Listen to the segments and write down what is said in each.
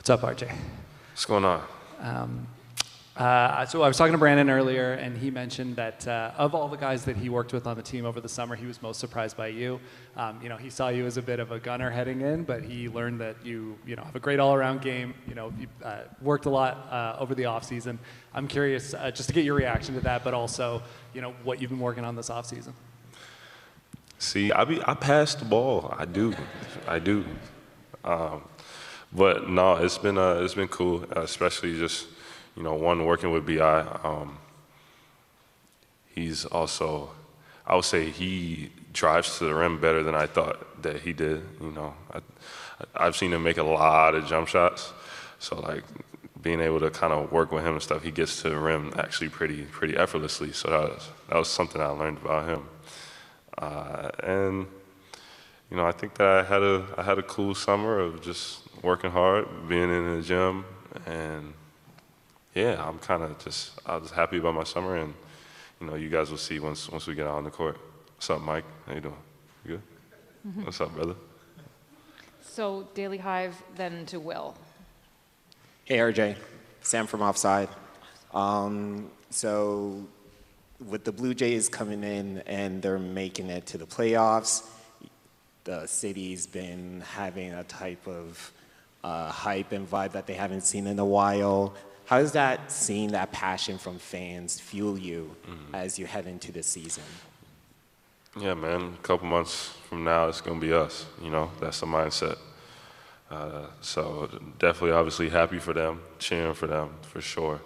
What's up, RJ? What's going on? So I was talking to Brandon earlier, and he mentioned that of all the guys that he worked with on the team over the summer, he was most surprised by you. He saw you as a bit of a gunner heading in, but he learned that you have a great all-around game. You worked a lot over the offseason. I'm curious just to get your reaction to that, but also, what you've been working on this offseason. See, I pass the ball. I do. But no, it's been cool, especially just. One, working with B.I., he's also, I would say he drives to the rim better than I thought that he did. I've seen him make a lot of jump shots. So, being able to kind of work with him and stuff, he gets to the rim actually pretty effortlessly. So that was something I learned about him. I think that I had a cool summer of just working hard, being in the gym, and yeah, I was happy about my summer, and you guys will see once we get out on the court. What's up, Mike? How you doing? You good? Mm-hmm. What's up, brother? So Daily Hive, then to Will. Hey, RJ. Sam from Offside. So with the Blue Jays coming in and they're making it to the playoffs, the city's been having a type of hype and vibe that they haven't seen in a while. How does that, seeing that passion from fans, fuel you as you head into the season? Yeah, man. A couple months from now, it's going to be us. That's the mindset. So definitely, obviously, happy for them, cheering for them, for sure.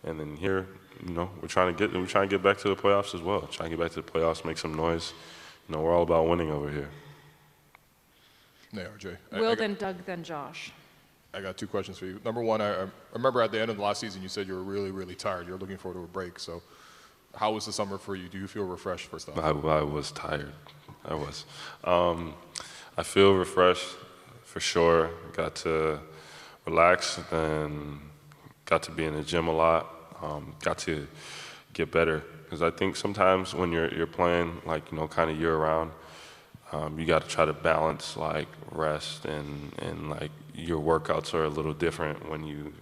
And then here, we're trying to get back to the playoffs as well. Trying to get back to the playoffs, make some noise. We're all about winning over here. Yeah, RJ. Will, then Doug, then Josh. I got two questions for you. Number one, I remember at the end of the last season, you said you were really, really tired. You're looking forward to a break. So how was the summer for you? Do you feel refreshed first off? I was tired. I was. I feel refreshed for sure. Got to relax and got to be in the gym a lot. Got to get better. Because I think sometimes when you're playing, kind of year-round, you got to try to balance, rest and your workouts are a little different when you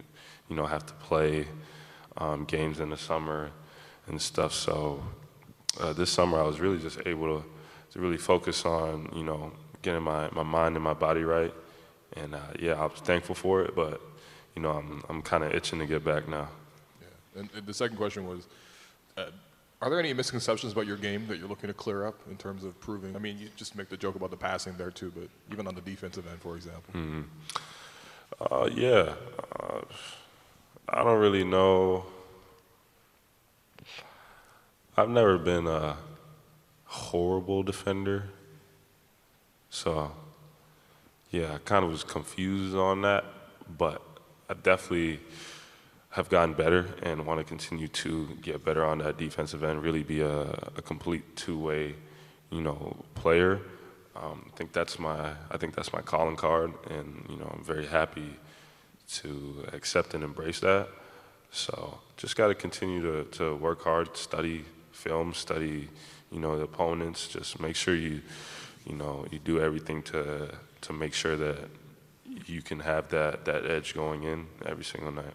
have to play games in the summer and stuff. So this summer I was really just able to really focus on, getting my mind and my body right. And yeah, I was thankful for it, but, I'm kind of itching to get back now. Yeah. And the second question was, are there any misconceptions about your game that you're looking to clear up in terms of proving? I mean, you just make the joke about the passing there too, but even on the defensive end, for example. Mm-hmm. Yeah. I don't really know. I've never been a horrible defender. So, yeah, I kind of was confused on that, but I definitely have gotten better and want to continue to get better on that defensive end, really be a complete two-way, player. I think that's my calling card, and I'm very happy to accept and embrace that. So just got to continue to work hard, study film, study, the opponents. Just make sure you do everything to make sure that you can have that edge going in every single night.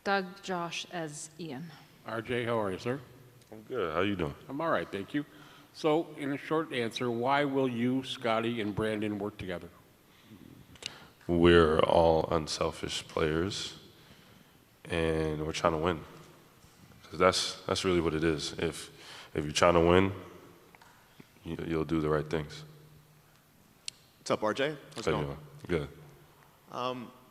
Doug, Josh, as Ian. RJ, how are you, sir? I'm good. How you doing? I'm all right, thank you. So, in a short answer, why will you, Scotty, and Brandon work together? We're all unselfish players, and we're trying to win. 'Cause that's really what it is. If you're trying to win, you'll do the right things. What's up, RJ? How's it going? Good.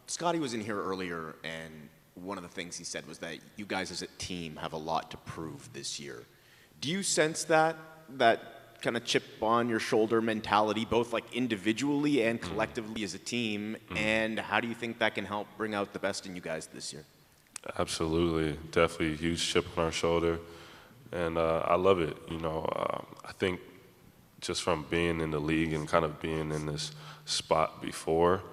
Scotty was in here earlier, and one of the things he said was that you guys as a team have a lot to prove this year. Do you sense that kind of chip on your shoulder mentality, both individually and collectively as a team? And how do you think that can help bring out the best in you guys this year? Absolutely. Definitely a huge chip on our shoulder. And I love it. I think just from being in the league and kind of being in this spot before,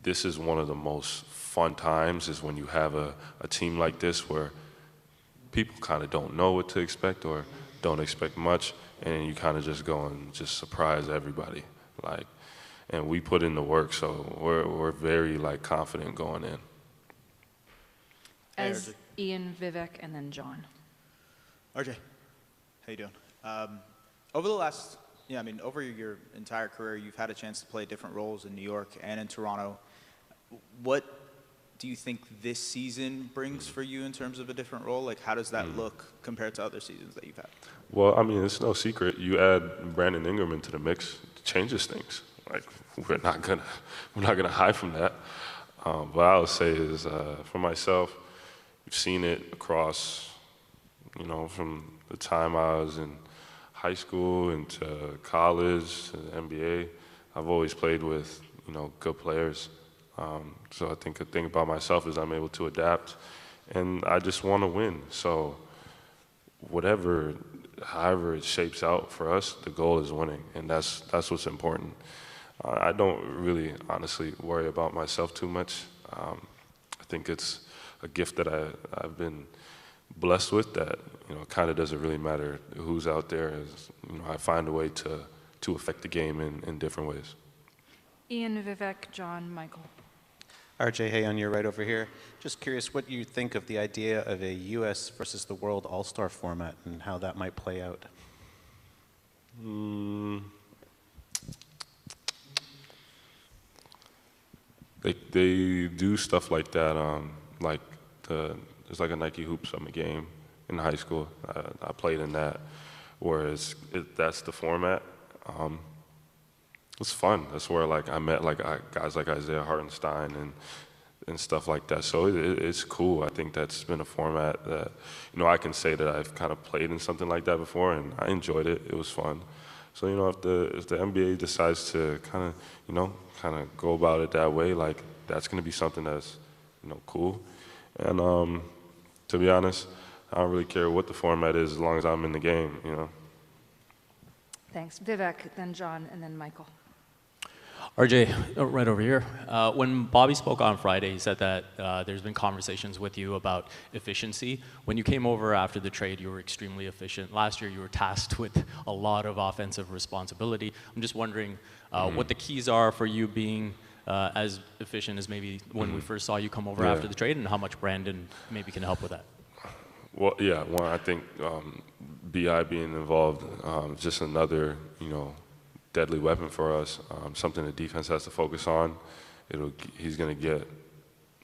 this is one of the most fun times is when you have a team like this where people kind of don't know what to expect or don't expect much, and you kind of just go and just surprise everybody. and we put in the work. So we're very like confident going in. As Ian, Vivek, and then John. RJ, how you doing? Over the last, over your entire career, you've had a chance to play different roles in New York and in Toronto. What do you think this season brings for you in terms of a different role? Like, how does that look compared to other seasons that you've had? Well, I mean, it's no secret. You add Brandon Ingram into the mix, it changes things. Like, we're not gonna hide from that. What I would say is, for myself, you've seen it across, from the time I was in high school into college, to the NBA. I've always played with, good players. So I think the thing about myself is I'm able to adapt, and I just want to win. So however it shapes out for us, the goal is winning, and that's what's important. I don't really honestly worry about myself too much. I think it's a gift that I've been blessed with that, it kind of doesn't really matter who's out there. I find a way to affect the game in different ways. Ian, Vivek, John, Michael. RJ, hey, on your right over here. Just curious what you think of the idea of a U.S. versus the world all-star format and how that might play out. They do stuff like that. There's like a Nike Hoop Summer game in high school. I played in that, whereas that's the format. It's fun. That's where I met guys like Isaiah Hartenstein and stuff like that. So it's cool. I think that's been a format that I can say that I've kind of played in something like that before, and I enjoyed it. It was fun. So if the NBA decides to kind of go about it that way, that's going to be something that's cool. And to be honest, I don't really care what the format is as long as I'm in the game. Thanks. Vivek, then John, and then Michael. RJ, right over here. When Bobby spoke on Friday, he said that there's been conversations with you about efficiency. When you came over after the trade, you were extremely efficient. Last year, you were tasked with a lot of offensive responsibility. I'm just wondering what the keys are for you being as efficient as maybe when we first saw you come over after the trade, and how much Brandon maybe can help with that. Well, yeah, I think BI being involved is just another, deadly weapon for us, something the defense has to focus on. He's going to get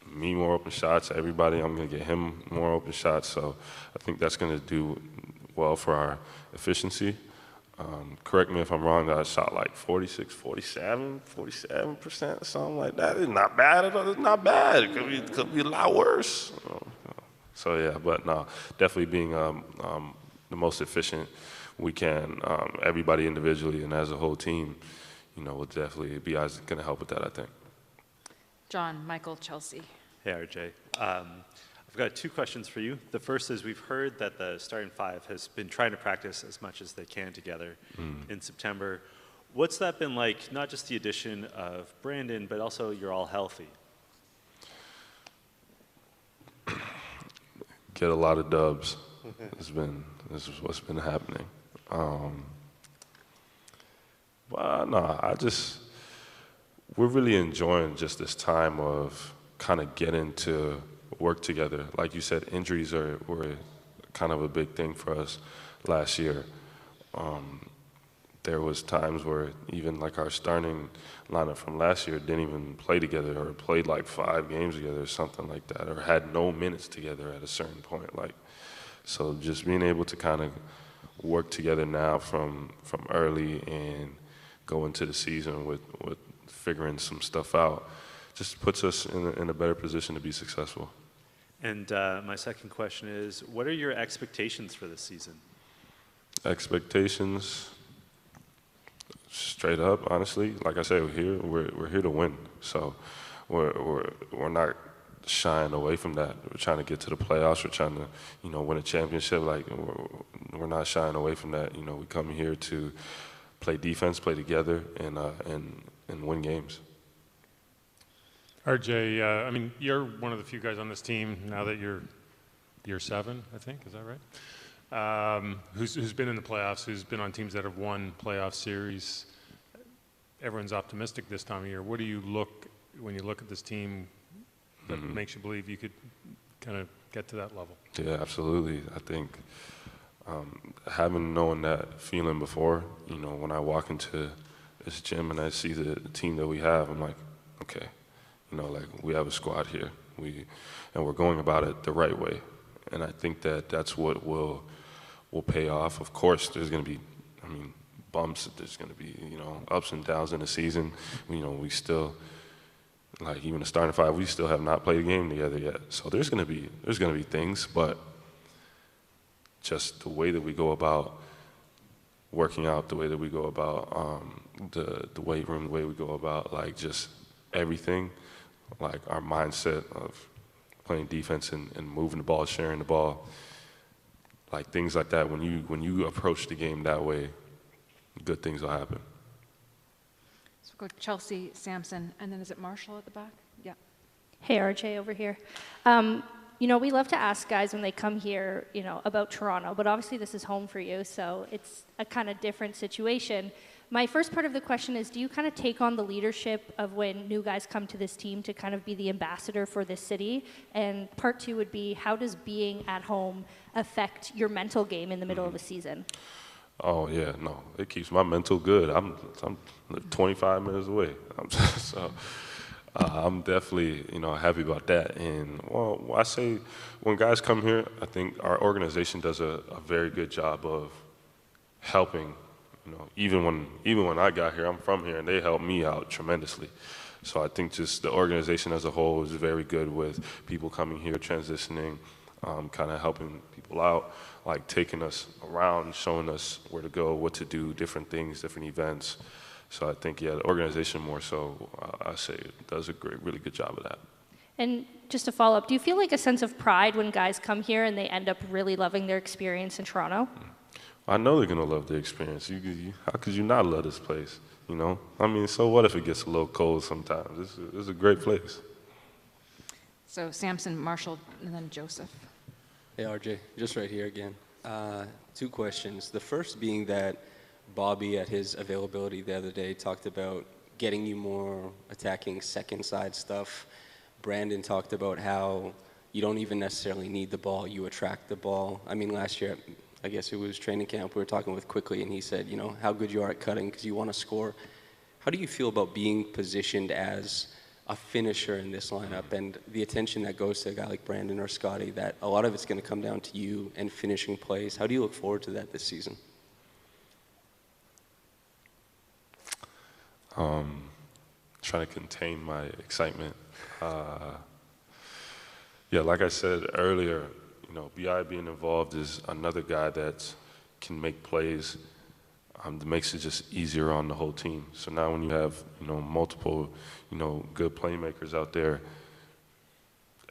me more open shots, everybody. I'm going to get him more open shots. So I think that's going to do well for our efficiency. Correct me if I'm wrong, that I shot like 47%, something like that. It's not bad at all. It's not bad. It could be a lot worse. So yeah, but no, definitely being the most efficient we can, everybody individually and as a whole team, will definitely be going to help with that, I think. John, Michael, Chelsea. Hey, RJ. I've got two questions for you. The first is we've heard that the starting five has been trying to practice as much as they can together in September. What's that been like, not just the addition of Brandon, but also you're all healthy? Get a lot of dubs. This is what's been happening. Well, no, we're really enjoying just this time of kind of getting to work together. Like you said, injuries were kind of a big thing for us last year. There was times where even like our starting lineup from last year didn't even play together, or played like 5 games together or something like that, or had no minutes together at a certain point. So just being able to kind of work together now from early and go into the season with figuring some stuff out just puts us in a better position to be successful. And my second question is, what are your expectations for this season? Expectations, straight up, honestly, like I said, we're here to win. So we're not shying away from that. We're trying to get to the playoffs. We're trying to, win a championship. We're not shying away from that. We come here to play defense, play together, and win games. RJ, you're one of the few guys on this team now that you're 7, I think. Is that right? Who's been in the playoffs? Who's been on teams that have won playoff series? everyone's optimistic this time of year. What do you look, when you look at this team, that makes you believe you could kind of get to that level? Yeah, absolutely. I think having known that feeling before, you know, when I walk into this gym and I see the team that we have, I'm like, okay, you know, like we have a squad here. And we're going about it the right way. And I think that that's what will pay off. Of course, there's going to be, I mean, bumps. There's going to be, you know, ups and downs in the season. You know, we still, like even the starting five, we still have not played a game together yet. So there's going to be things, but just the way that we go about working out, the way that we go about the weight room, the way we go about like just everything, like our mindset of playing defense and moving the ball, sharing the ball, like things like that. When you approach the game that way, good things will happen. So we'll go Chelsea, Samson, and then is it Marshall at the back? Yeah. Hey, RJ over here. You know, we love to ask guys when they come here, you know, about Toronto, but obviously this is home for you, so it's a kind of different situation. My first part of the question is, do you kind of take on the leadership of when new guys come to this team to kind of be the ambassador for this city? And part two would be, how does being at home affect your mental game in the middle of a season? Oh yeah, no, it keeps my mental good. I'm 25 minutes away, so I'm definitely, you know, happy about that. And well, I say when guys come here, I think our organization does a very good job of helping. You know, even when I got here, I'm from here, and they helped me out tremendously. So I think just the organization as a whole is very good with people coming here, transitioning, kind of helping people out, like taking us around, showing us where to go, what to do, different things, different events. So I think, yeah, the organization more so, I say, does a really good job of that. And just to follow up, do you feel like a sense of pride when guys come here and they end up really loving their experience in Toronto? I know they're going to love the experience. How could you not love this place, you know? I mean, so what if it gets a little cold sometimes? It's a great place. So Samson, Marshall, and then Joseph. Hey, RJ, just right here again. Two questions. The first being that Bobby, at his availability the other day, talked about getting you more attacking second side stuff. Brandon talked about how you don't even necessarily need the ball, you attract the ball. I mean, last year, I guess it was training camp, we were talking with Quickly, and he said, you know, how good you are at cutting because you want to score. How do you feel about being positioned as a finisher in this lineup and the attention that goes to a guy like Brandon or Scotty, that a lot of it's going to come down to you and finishing plays? How do you look forward to that this season? Trying to contain my excitement. Yeah, like I said earlier, you know, BI being involved is another guy that can make plays that makes it just easier on the whole team. So now when you have, you know, multiple, you know, good playmakers out there,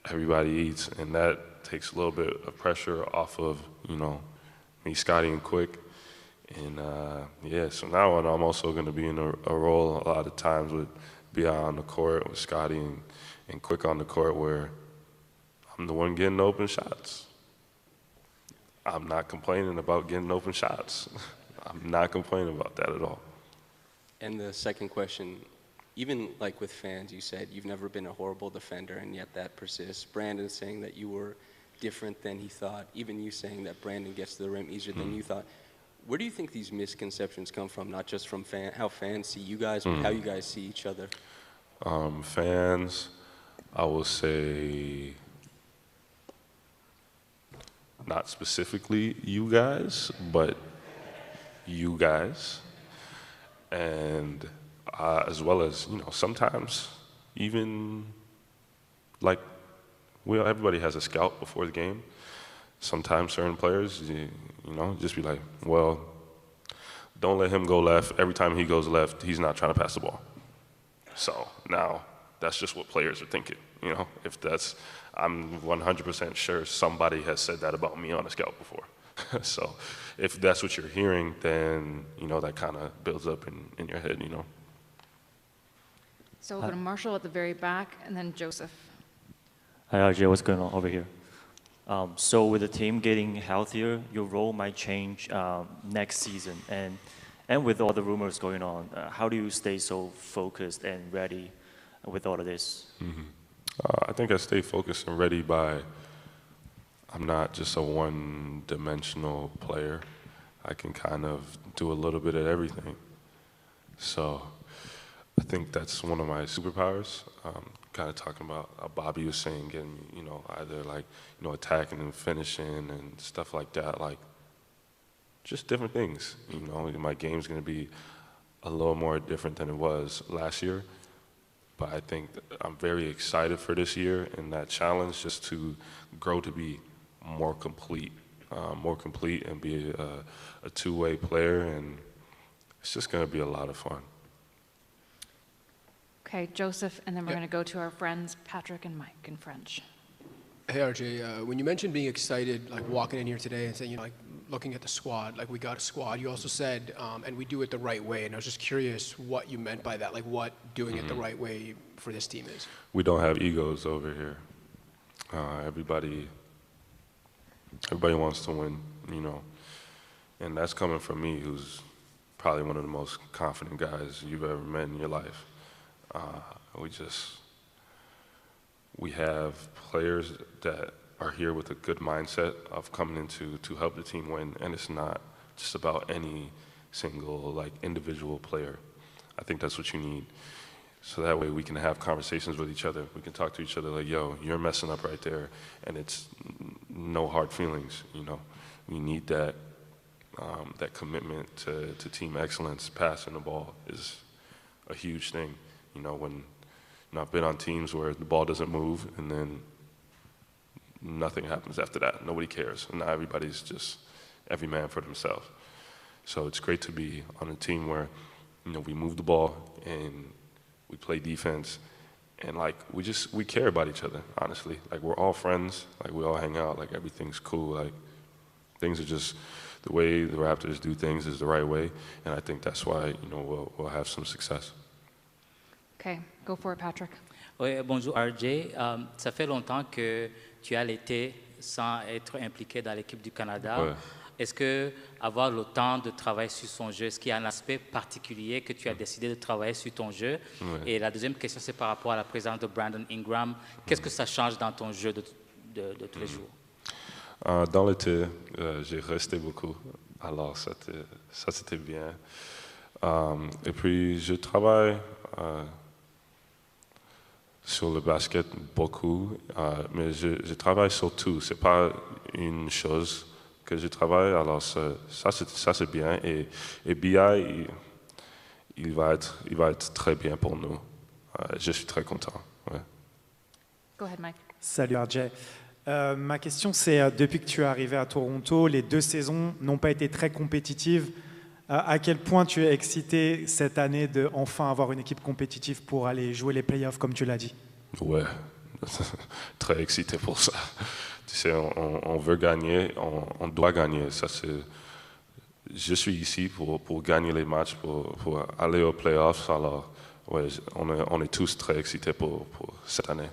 everybody eats, and that takes a little bit of pressure off of, you know, me, Scotty, and Quick. And yeah, so now I'm also going to be in a role a lot of times with BI on the court, with Scotty and Quick on the court, where I'm the one getting open shots. I'm not complaining about getting open shots. I'm not complaining about that at all. And the second question, even like with fans, you said you've never been a horrible defender, and yet that persists. Brandon saying that you were different than he thought. Even you saying that Brandon gets to the rim easier than you thought. Where do you think these misconceptions come from? Not just from how fans see you guys, but how you guys see each other? Fans, I will say, not specifically you guys, but you guys. And as well as, you know, sometimes even like everybody has a scout before the game. Sometimes certain players, you know, just be like, well, don't let him go left. Every time he goes left, he's not trying to pass the ball. So now that's just what players are thinking, you know. If that's, I'm 100% sure somebody has said that about me on a scout before. So if that's what you're hearing, then, you know, that kind of builds up in your head, you know. So we'll go to Marshall at the very back, and then Joseph. Hi, RJ, what's going on over here? So with the team getting healthier, your role might change next season. And And with all the rumors going on, how do you stay so focused and ready with all of this? I think I stay focused and ready by I'm not just a one-dimensional player. I can kind of do a little bit of everything. So I think that's one of my superpowers. Kind of talking about Bobby was saying, getting, either like, attacking and finishing and stuff like that, like just different things. My game's going to be a little more different than it was last year. But I think I'm very excited for this year and that challenge just to grow to be more complete and be a two-way player, and it's just going to be a lot of fun. Okay, Joseph, and then we're going to go to our friends Patrick and Mike in French. Hey RJ, when you mentioned being excited, like walking in here today and saying, like looking at the squad, like we got a squad, you also said, and we do it the right way. And I was just curious what you meant by that, like what doing it the right way for this team is. We don't have egos over here. Everybody wants to win, and that's coming from me, who's probably one of the most confident guys you've ever met in your life. We have players that are here with a good mindset of coming into to help the team win, and it's not just about any single individual player. I think that's what you need. So that way we can have conversations with each other. We can talk to each other like, yo, you're messing up right there, and it's no hard feelings, We need that commitment to team excellence. Passing the ball is a huge thing. When I've been on teams where the ball doesn't move and then nothing happens after that. Nobody cares. And now everybody's just every man for themselves. So it's great to be on a team where, we move the ball and we play defense, and we care about each other, honestly. We're all friends, we all hang out, everything's cool, things are just the way the Raptors do things is the right way, and I think that's why, we'll have some success. Okay, go for it, Patrick. Oui, bonjour RJ. Ça fait longtemps que tu as l'été sans être impliqué dans l'équipe du Canada. Ouais. Est-ce que avoir le temps de travailler sur son jeu, est-ce qu'il y a un aspect particulier que tu as décidé de travailler sur ton jeu? Ouais. Et la deuxième question, c'est par rapport à la présence de Brandon Ingram. Qu'est-ce que ça change dans ton jeu de tous les jours? Dans l'été, j'ai resté beaucoup. Alors, ça c'était bien. Et puis, je travaille sur le basket beaucoup, mais je travaille sur tout. C'est pas une chose que je travaille, alors ça c'est bien. Et BI, il va être très bien pour nous. Je suis très content. Ouais. Go ahead, Mike. Salut RJ. Ma question c'est, depuis que tu es arrivé à Toronto, les 2 saisons n'ont pas été très compétitives. À quel point tu es excité cette année de enfin avoir une équipe compétitive pour aller jouer les playoffs comme tu l'as dit? Ouais, très excité pour ça. Tu sais, on veut gagner, on doit gagner. Je suis ici pour gagner les matchs, pour aller aux playoffs. Alors, ouais, on est tous très excités pour cette année.